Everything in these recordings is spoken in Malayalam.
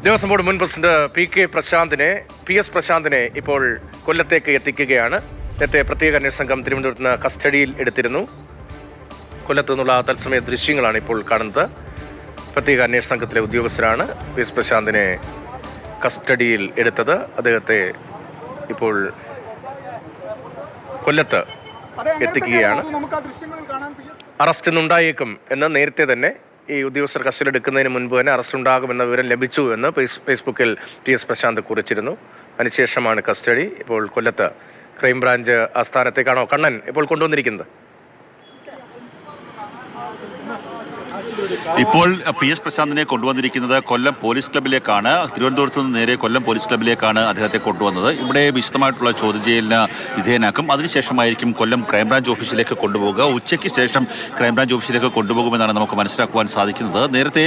ദേവസ്വം ബോർഡ് മുൻ പ്രസിഡന്റ് പി എസ് പ്രശാന്തിനെ ഇപ്പോൾ കൊല്ലത്തേക്ക് എത്തിക്കുകയാണ്. നേരത്തെ പ്രത്യേക അന്വേഷണ സംഘം തിരുവനന്തപുരത്ത് നിന്ന് കസ്റ്റഡിയിൽ എടുത്തിരുന്നു. കൊല്ലത്തു നിന്നുള്ള തത്സമയ ദൃശ്യങ്ങളാണ് ഇപ്പോൾ കാണുന്നത്. പ്രത്യേക അന്വേഷണ സംഘത്തിലെ ഉദ്യോഗസ്ഥരാണ് പി എസ് പ്രശാന്തിനെ കസ്റ്റഡിയിൽ എടുത്തത്. അദ്ദേഹത്തെ ഇപ്പോൾ കൊല്ലത്ത് എത്തിക്കുകയാണ്. അറസ്റ്റ് ഇന്നുണ്ടായേക്കും എന്ന് നേരത്തെ തന്നെ ഈ ഉദ്യോഗസ്ഥർ കസ്റ്റഡി എടുക്കുന്നതിന് മുൻപ് തന്നെ അറസ്റ്റ് ഉണ്ടാകുമെന്ന വിവരം ലഭിച്ചു എന്ന് ഫേസ്ബുക്കിൽ പി എസ് പ്രശാന്ത് കുറിച്ചിരുന്നു. അതിനുശേഷമാണ് കസ്റ്റഡി. ഇപ്പോൾ കൊല്ലത്ത് ക്രൈംബ്രാഞ്ച് ആസ്ഥാനത്തേക്കാണോ കണ്ണൻ ഇപ്പോൾ കൊണ്ടുവന്നിരിക്കുന്നത്? ഇപ്പോൾ പി എസ് പ്രശാന്തിനെ കൊണ്ടുവന്നിരിക്കുന്നത് കൊല്ലം പോലീസ് ക്ലബിലേക്കാണ്. തിരുവനന്തപുരത്ത് നിന്ന് നേരെ കൊല്ലം പോലീസ് ക്ലബിലേക്കാണ് അദ്ദേഹത്തെ കൊണ്ടുവന്നത്. ഇവിടെ വിശദമായിട്ടുള്ള ചോദ്യം ചെയ്യലിന് വിധേയനാക്കും. അതിനുശേഷമായിരിക്കും കൊല്ലം ക്രൈംബ്രാഞ്ച് ഓഫീസിലേക്ക് കൊണ്ടുപോകുക. ഉച്ചയ്ക്ക് ശേഷം ക്രൈംബ്രാഞ്ച് ഓഫീസിലേക്ക് കൊണ്ടുപോകുമെന്നാണ് നമുക്ക് മനസ്സിലാക്കുവാൻ സാധിക്കുന്നത്. നേരത്തെ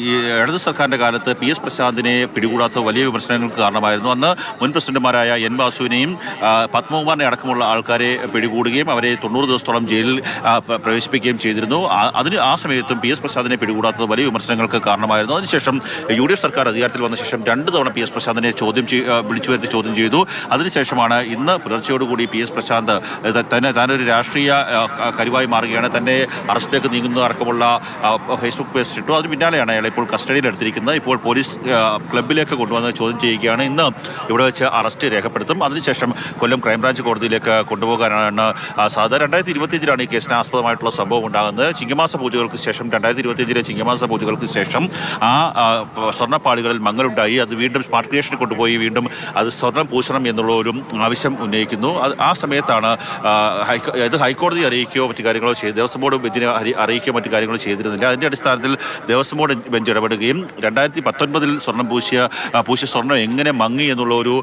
ഈ ഇടതു സർക്കാരിൻ്റെ കാലത്ത് പി എസ് പ്രശാന്തിനെ പിടികൂടാത്ത വലിയ വിമർശനങ്ങൾക്ക് കാരണമായിരുന്നു. അന്ന് മുൻ പ്രസിഡന്റുമാരായ എൻ വാസുവിനെയും പത്മകുമാറിനെ അടക്കമുള്ള ആൾക്കാരെ പിടികൂടുകയും അവരെ 90 ദിവസത്തോളം ജയിലിൽ പ്രവേശിപ്പിക്കുകയും ചെയ്തിരുന്നു. ആ സമയത്തും പി എസ് പ്രശാന്തിനെ പിടികൂടാത്തത് വലിയ വിമർശനങ്ങൾക്ക് കാരണമായിരുന്നു. അതിനുശേഷം യു.ഡി.എഫ് സർക്കാർ അധികാരത്തിൽ വന്ന ശേഷം 2 തവണ പി എസ് പ്രശാന്തിനെ വിളിച്ചു വരുത്തി ചോദ്യം ചെയ്തു. അതിനുശേഷമാണ് ഇന്ന് പുലർച്ചയോടുകൂടി പി എസ് പ്രശാന്ത് താനൊരു രാഷ്ട്രീയ കരുവായി മാറുകയാണ്, തന്നെ അറസ്റ്റിലേക്ക് നീങ്ങുന്ന അടക്കമുള്ള ഫേസ്ബുക്ക് പോസ്റ്റ് ഇട്ടു. അതിന് പിന്നാലെയാണ് അയാളെ ഇപ്പോൾ കസ്റ്റഡിയിൽ എടുത്തിരിക്കുന്നത്. ഇപ്പോൾ പോലീസ് ക്ലബിലേക്ക് കൊണ്ടുവന്ന് ചോദ്യം ചെയ്യുകയാണ്. ഇന്ന് ഇവിടെ വെച്ച് അറസ്റ്റ് രേഖപ്പെടുത്തും. അതിനുശേഷം കൊല്ലം ക്രൈംബ്രാഞ്ച് കോടതിയിലേക്ക് കൊണ്ടുപോകാനാണ് സാധ്യത. 2025 ഈ കേസിന് ആസ്പദമായിട്ടുള്ള സംഭവം ഉണ്ടാകുന്നത്. ചിങ്ങമാസ പൂജകൾക്ക് ശേഷം 2025 ചിങ്ങമാസ പൂജകൾക്ക് ശേഷം ആ സ്വർണ്ണപ്പാളികളിൽ മങ്ങലുണ്ടായി. അത് വീണ്ടും സ്മാർട്ട് ക്രിയേഷനിൽ കൊണ്ടുപോയി വീണ്ടും അത് സ്വർണ്ണം പൂശണം എന്നുള്ള ഒരു ആവശ്യം ഉന്നയിക്കുന്നു. ആ സമയത്താണ് ഇത് ഹൈക്കോടതി അറിയിക്കുകയോ മറ്റു കാര്യങ്ങളോ ദേവസ്വം ബോർഡ് ബെഞ്ചിനെ അറിയിക്കുകയോ മറ്റു കാര്യങ്ങളോ ചെയ്തിരുന്നില്ല. അതിൻ്റെ അടിസ്ഥാനത്തിൽ ദേവസ്വം ബോർഡ് ബെഞ്ച് ഇടപെടുകയും 2019 സ്വർണ്ണം പൂശിയ സ്വർണ്ണം എങ്ങനെ മങ്ങി എന്നുള്ള ഒരു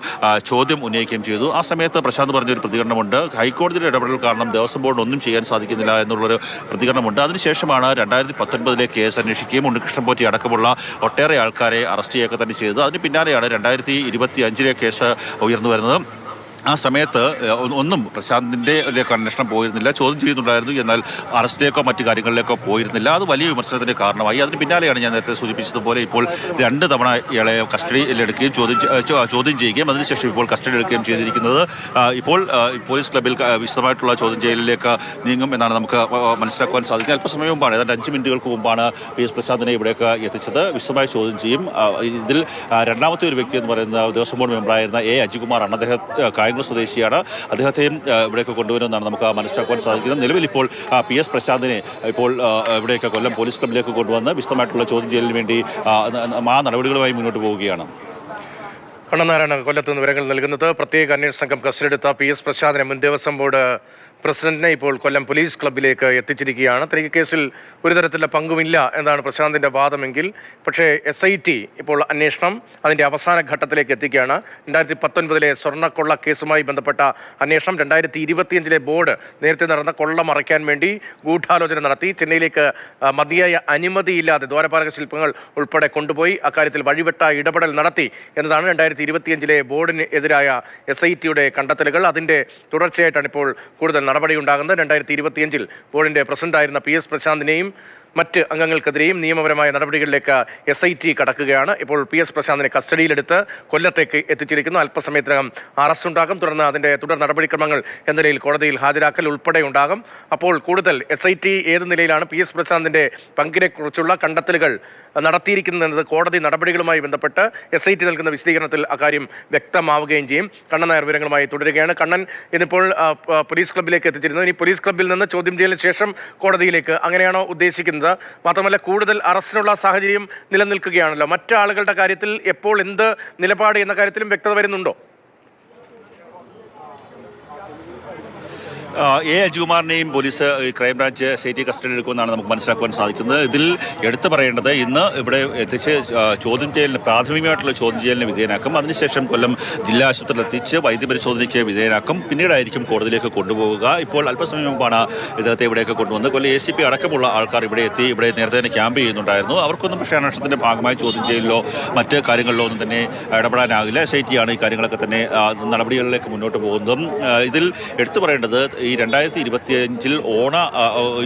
ചോദ്യം ഉന്നയിക്കുകയും ചെയ്തു. ആ സമയത്ത് പ്രശാന്ത് പറഞ്ഞൊരു പ്രതികരണമുണ്ട്. ഹൈക്കോടതിയുടെ ഇടപെടൽ കാരണം ദേവസ്വം ബോർഡ് ഒന്നും ചെയ്യാൻ സാധിക്കുന്നില്ല എന്നുള്ളൊരു പ്രതികരണമുണ്ട്. അതിനുശേഷമാണ് 2019 കേസ് അന്വേഷിക്കുകയും ഉണ്ണികൃഷ്ണൻ പോറ്റി അടക്കമുള്ള ഒട്ടേറെ ആൾക്കാരെ അറസ്റ്റ് ചെയ്യുക തന്നെ ചെയ്തത്. അതിന് പിന്നാലെയാണ് 2025 കേസ് ഉയർന്നു വരുന്നത്. ആ സമയത്ത് ഒന്നും പ്രശാന്തിൻ്റെ അന്വേഷണം പോയിരുന്നില്ല. ചോദ്യം ചെയ്യുന്നുണ്ടായിരുന്നു, എന്നാൽ അറസ്റ്റിലേക്കോ മറ്റു കാര്യങ്ങളിലേക്കോ പോയിരുന്നില്ല. അത് വലിയ വിമർശനത്തിന് കാരണമായി. അതിന് പിന്നാലെയാണ് ഞാൻ നേരത്തെ സൂചിപ്പിച്ചതുപോലെ ഇപ്പോൾ 2 തവണ ഇയാളെ കസ്റ്റഡിയിലെടുക്കുകയും ചോദ്യം ചെയ്യുകയും അതിനുശേഷം ഇപ്പോൾ കസ്റ്റഡി എടുക്കുകയും ചെയ്തിരിക്കുന്നത്. ഇപ്പോൾ പോലീസ് ക്ലബിൽ വിശദമായിട്ടുള്ള ചോദ്യം ചെയ്യലിലേക്ക് നീങ്ങും എന്നാണ് നമുക്ക് മനസ്സിലാക്കുവാൻ സാധിക്കുന്നത്. അല്പസമയം മുമ്പാണ്, ഏതാണ്ട് 5 മിനിറ്റുകൾക്ക് മുമ്പാണ് പി എസ് പ്രശാന്തിനെ ഇവിടേക്ക് എത്തിച്ചത്. വിശദമായി ചോദ്യം ചെയ്യും. ഇതിൽ രണ്ടാമത്തെ ഒരു വ്യക്തി എന്ന് പറയുന്നത് ദേവസ്വം ബോർഡ് മെമ്പറായിരുന്ന എ അജികുമാറാണ്. അദ്ദേഹം കായംകുളം സ്വദേശിയാണ്. അദ്ദേഹത്തെയും ഇവിടേക്ക് കൊണ്ടുവരുമെന്നാണ് നമുക്ക് മനസ്സിലാക്കുവാൻ സാധിക്കുന്നത്. നിലവിൽ ഇപ്പോൾ പി എസ് പ്രശാന്തിനെ ഇപ്പോൾ ഇവിടേക്ക് കൊല്ലം പോലീസ് ക്ലബിലേക്ക് കൊണ്ടുവന്ന് വിശദമായിട്ടുള്ള ചോദ്യം ചെയ്യലിന് വേണ്ടി ആ നടപടികളുമായി മുന്നോട്ട് പോവുകയാണ്. കണ്ണനാരായണ കൊല്ലത്ത് നിന്ന് വിവരങ്ങൾ നൽകുന്നത്. പ്രത്യേക അന്വേഷണ സംഘം കസ്റ്റഡിയെടുത്ത പി എസ് പ്രശാന്തിനെ മുൻ ദേവസ്വം ബോർഡ് പ്രസിഡന്റിനെ ഇപ്പോൾ കൊല്ലം പോലീസ് ക്ലബിലേക്ക് എത്തിച്ചിരിക്കുകയാണ്. തനിക്ക് കേസിൽ ഒരു തരത്തിലുള്ള പങ്കുമില്ല എന്നാണ് പ്രശാന്തിന്റെ വാദമെങ്കിൽ പക്ഷേ SIT ഇപ്പോൾ അന്വേഷണം അതിന്റെ അവസാന ഘട്ടത്തിലേക്ക് എത്തിക്കുകയാണ്. 2019 സ്വർണ്ണക്കൊള്ള കേസുമായി ബന്ധപ്പെട്ട അന്വേഷണം 2025 ബോർഡ് നേരത്തെ നടന്ന കൊള്ള മറയ്ക്കാൻ വേണ്ടി ഗൂഢാലോചന നടത്തി ചെന്നൈയിലേക്ക് മതിയായ അനുമതിയില്ലാതെ ദ്വാരപാലക ശില്പങ്ങൾ ഉൾപ്പെടെ കൊണ്ടുപോയി അക്കാര്യത്തിൽ വഴിവിട്ട ഇടപെടൽ നടത്തി എന്നതാണ് 2025 ബോർഡിന് എതിരായ SITയുടെ കണ്ടെത്തലുകൾ. അതിന്റെ തുടർച്ചയായിട്ടാണ് ഇപ്പോൾ കൂടുതൽ നടപടിയുണ്ടാകുന്നത്. 2025 ബോർഡിന്റെ പ്രസിഡന്റായിരുന്ന പി എസ് പ്രശാന്തിനെയും മറ്റ് അംഗങ്ങൾക്കെതിരെയും നിയമപരമായ നടപടികളിലേക്ക് SIT കടക്കുകയാണ്. ഇപ്പോൾ പി എസ് പ്രശാന്തിനെ കസ്റ്റഡിയിലെടുത്ത് കൊല്ലത്തേക്ക് എത്തിച്ചിരിക്കുന്നു. അല്പസമയത്തിനകം അറസ്റ്റ് ഉണ്ടാകും. തുടർന്ന് അതിന്റെ തുടർ നടപടിക്രമങ്ങൾ എന്ന നിലയിൽ കോടതിയിൽ ഹാജരാക്കൽ ഉൾപ്പെടെ ഉണ്ടാകും. അപ്പോൾ കൂടുതൽ SIT ഏത് നിലയിലാണ് പി എസ് പ്രശാന്തിന്റെ പങ്കിനെക്കുറിച്ചുള്ള കണ്ടെത്തലുകൾ നടത്തിയിരിക്കുന്നത് കോടതി നടപടികളുമായി ബന്ധപ്പെട്ട് SIT നൽകുന്ന വിശദീകരണത്തിൽ അക്കാര്യം വ്യക്തമാവുകയും ചെയ്യും. കണ്ണൻ നായർ വിവരങ്ങളുമായി തുടരുകയാണ്. കണ്ണൻ, ഇതിപ്പോൾ പോലീസ് ക്ലബിലേക്ക് എത്തിച്ചിരുന്നു. ഇനി പോലീസ് ക്ലബിൽ നിന്ന് ചോദ്യം ചെയ്യലിന് ശേഷം കോടതിയിലേക്ക് അങ്ങനെയാണോ ഉദ്ദേശിക്കുന്നത്? മാത്രമല്ല കൂടുതൽ അറസ്റ്റിനുള്ള സാഹചര്യം നിലനിൽക്കുകയാണല്ലോ. മറ്റാളുകളുടെ കാര്യത്തിൽ എപ്പോൾ എന്ത് നിലപാട് എന്ന കാര്യത്തിലും വ്യക്തത വരുന്നുണ്ടോ? എ അജികുമാറിനെയും പോലീസ് ക്രൈംബ്രാഞ്ച് SIT കസ്റ്റഡി എടുക്കുമെന്നാണ് നമുക്ക് മനസ്സിലാക്കുവാൻ സാധിക്കുന്നത്. ഇതിൽ എടുത്തു പറയേണ്ടത് ഇന്ന് ഇവിടെ എത്തിച്ച് ചോദ്യം ചെയ്യലിന് പ്രാഥമികമായിട്ടുള്ള ചോദ്യം ചെയ്യലിന് വിധേയനാക്കും. അതിനുശേഷം കൊല്ലം ജില്ലാ ആശുപത്രിയിൽ എത്തിച്ച് വൈദ്യപരിശോധനയ്ക്ക് വിധേയനാക്കും. പിന്നീടായിരിക്കും കോടതിയിലേക്ക് കൊണ്ടുപോവുക. ഇപ്പോൾ അല്പസമയം മുമ്പാണ് ഇദ്ദേഹത്തെ ഇവിടേക്ക് കൊണ്ടുവന്നത്. കൊല്ലം ACP അടക്കമുള്ള ആൾക്കാർ ഇവിടെ എത്തി ഇവിടെ നേരത്തെ തന്നെ ക്യാമ്പ് ചെയ്യുന്നുണ്ടായിരുന്നു. അവർക്കൊന്നും പക്ഷേ അന്വേഷണത്തിന്റെ ഭാഗമായി ചോദ്യം ചെയ്യലിലോ മറ്റ് കാര്യങ്ങളിലോ ഒന്നും തന്നെ ഇടപെടാനാകില്ല. SIT ആണ് ഈ കാര്യങ്ങളൊക്കെ തന്നെ നടപടികളിലേക്ക് മുന്നോട്ട് പോകുന്നതും. ഇതിൽ എടുത്തു പറയേണ്ടത് ഈ 2025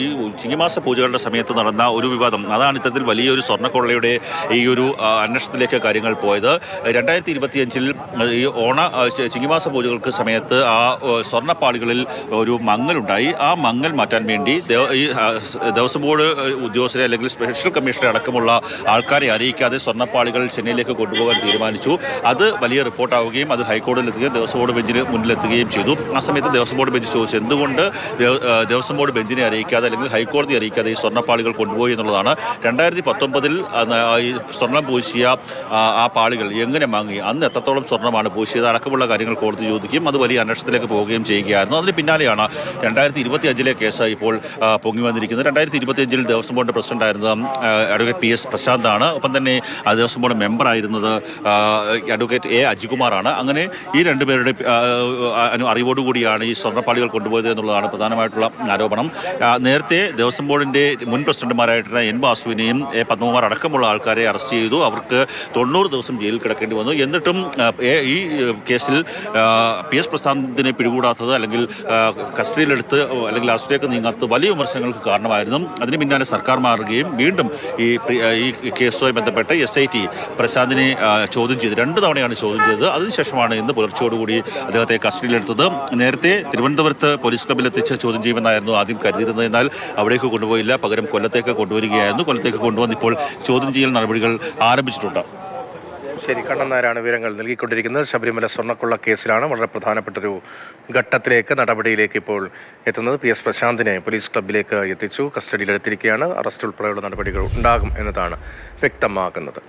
ഈ ചിങ്ങമാസ പൂജകളുടെ സമയത്ത് നടന്ന ഒരു വിവാദം, അതാണ് ഇത്തരത്തിൽ വലിയൊരു സ്വർണ്ണക്കൊള്ളയുടെ ഈ ഒരു അന്വേഷണത്തിലേക്ക് കാര്യങ്ങൾ പോയത്. 2025 ഈ ചിങ്ങമാസ പൂജകൾക്ക് സമയത്ത് ആ സ്വർണ്ണപ്പാളികളിൽ ഒരു മങ്ങലുണ്ടായി. ആ മങ്ങൽ മാറ്റാൻ വേണ്ടി ഈ ദേവസ്വം ബോർഡ് ഉദ്യോഗസ്ഥരെ അല്ലെങ്കിൽ സ്പെഷ്യൽ കമ്മീഷണറെ അടക്കമുള്ള ആൾക്കാരെ അറിയിക്കാതെ സ്വർണ്ണപ്പാളികൾ ചെന്നൈയിലേക്ക് കൊണ്ടുപോകാൻ തീരുമാനിച്ചു. അത് വലിയ റിപ്പോർട്ടാവുകയും അത് ഹൈക്കോടതിയിലെത്തുകയും ദേവസ്വം ബോർഡ് ബെഞ്ചിന് മുന്നിലെത്തുകയും ചെയ്തു. ആ സമയത്ത് ദേവസ്വം ബോർഡ് ബെഞ്ച് ചോദിച്ചു, എന്തുകൊണ്ട് ദേവസ്വം ബോർഡ് ബെഞ്ചിനെ അറിയിക്കാതെ അല്ലെങ്കിൽ ഹൈക്കോടതി അറിയിക്കാതെ ഈ സ്വർണ്ണപ്പാളികൾ കൊണ്ടുപോയി എന്നുള്ളതാണ്. 2019 ഈ സ്വർണം പൂശിയ ആ പാളികൾ എങ്ങനെ വാങ്ങി, അന്ന് എത്രത്തോളം സ്വർണ്ണമാണ് പൂശിയത് അടക്കമുള്ള കാര്യങ്ങൾ കോടതി ചോദിക്കുകയും അത് വലിയ അന്വേഷണത്തിലേക്ക് പോവുകയും ചെയ്യുകയായിരുന്നു. അതിന് പിന്നാലെയാണ് 2025 കേസ് ഇപ്പോൾ പൊങ്ങി വന്നിരിക്കുന്നത്. 2025 ദേവസ്വം ബോർഡ് പ്രസിഡന്റായിരുന്നത് അഡ്വക്കേറ്റ് PS പ്രശാന്താണ്. ഒപ്പം തന്നെ ദേവസ്വം ബോർഡ് മെമ്പറായിരുന്നത് അഡ്വക്കേറ്റ് A അജികുമാറാണ്. അങ്ങനെ ഈ രണ്ടുപേരുടെ അറിവോടുകൂടിയാണ് ഈ സ്വർണ്ണപ്പാളികൾ കൊണ്ടുപോയത് എന്നുള്ളതാണ് പ്രധാനമായിട്ടുള്ള ആരോപണം. നേരത്തെ ദേവസ്വം ബോർഡിന്റെ മുൻ പ്രസിഡന്റുമാരായിട്ടുള്ള N വാസുവിനെയും A പത്മകുമാർ അടക്കമുള്ള ആൾക്കാരെ അറസ്റ്റ് ചെയ്തു. അവർക്ക് 90 ദിവസം ജയിലിൽ കിടക്കേണ്ടി വന്നു. എന്നിട്ടും ഈ കേസിൽ PS പ്രശാന്തിനെ പിടികൂടാത്തത് അല്ലെങ്കിൽ കസ്റ്റഡിയിലെടുത്ത് അല്ലെങ്കിൽ ലാസ്റ്റിലേക്ക് നീങ്ങാത്തത് വലിയ വിമർശനങ്ങൾക്ക് കാരണമായിരുന്നു. അതിന് പിന്നാലെ സർക്കാർ മാറുകയും വീണ്ടും ഈ കേസുമായി ബന്ധപ്പെട്ട് SIT പ്രശാന്തിനെ ചോദ്യം ചെയ്ത് 2 തവണയാണ് ചോദ്യം ചെയ്തത്. അതിനുശേഷമാണ് ഇന്ന് പുലർച്ചയോടുകൂടി അദ്ദേഹത്തെ കസ്റ്റഡിയിലെടുത്തത്. നേരത്തെ തിരുവനന്തപുരത്ത് പോലീസ് ക്ലബ്ബിൽ എത്തിച്ച് ചോദ്യം ചെയ്യുമെന്നായിരുന്നു ആദ്യം കരുതിയിരുന്നത്. എന്നാൽ അവിടേക്ക് കൊണ്ടുപോയില്ല, പകരം കൊല്ലത്തേക്ക് കൊണ്ടുവരികയായിരുന്നു. കൊല്ലത്തേക്ക് കൊണ്ടുവന്നിപ്പോൾ ചോദ്യം ചെയ്യൽ നടപടികൾ ആരംഭിച്ചിട്ടുണ്ട്. ശരി, കണ്ണൻ നായരാണ് വിവരങ്ങൾ നൽകിക്കൊണ്ടിരിക്കുന്നത്. ശബരിമല സ്വർണ്ണക്കൊള്ള കേസിലാണ് വളരെ പ്രധാനപ്പെട്ടൊരു ഘട്ടത്തിലേക്ക് നടപടിയിലേക്ക് ഇപ്പോൾ എത്തുന്നത്. PS പ്രശാന്തിനെ പോലീസ് ക്ലബ്ബിലേക്ക് എത്തിച്ചു, കസ്റ്റഡിയിലെടുത്തിരിക്കുകയാണ്. അറസ്റ്റ് ഉൾപ്പെടെയുള്ള നടപടികൾ ഉണ്ടാകും എന്നതാണ് വ്യക്തമാക്കുന്നത്.